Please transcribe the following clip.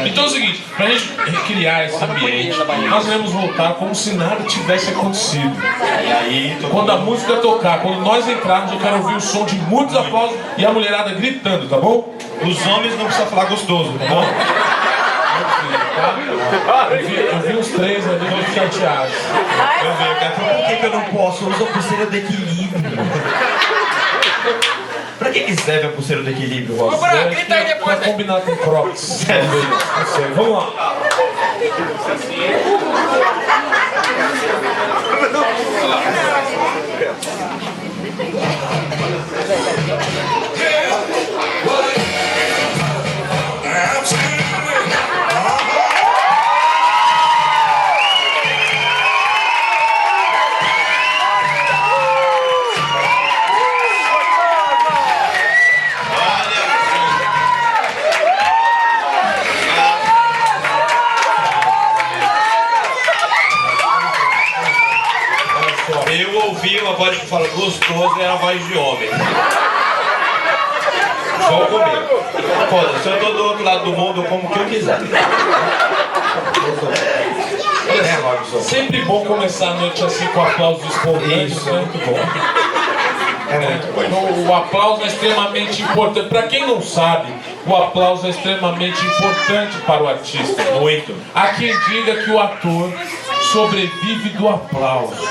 Então é o seguinte, pra gente recriar esse ambiente, nós iremos voltar como se nada tivesse acontecido. E aí, Quando a música tocar, quando nós entrarmos, eu quero ouvir o som de muitos aplausos e a mulherada gritando, tá bom? os homens não precisam falar gostoso, tá bom? Eu vi uns três ali muito chateados. Eu vejo, cara, por que eu não posso? Eu uso a pulseira do equilíbrio. Pra que serve a pulseira do equilíbrio, Rosa? Grita aí depois, Pra combinar com Crocs. Não sei, vamos lá. Eu ouvi uma voz que fala gostoso e era a voz de homem. Vou comer. Pô, se eu tô do outro lado do mundo, eu como o que eu quiser. Robson? Sempre bom começar a noite assim com aplausos espontâneos, Isso, é né? muito bom. É muito bom. Então, o aplauso é extremamente importante. Para quem não sabe, o aplauso é extremamente importante para o artista. Muito. Há quem diga que o ator sobrevive do aplauso.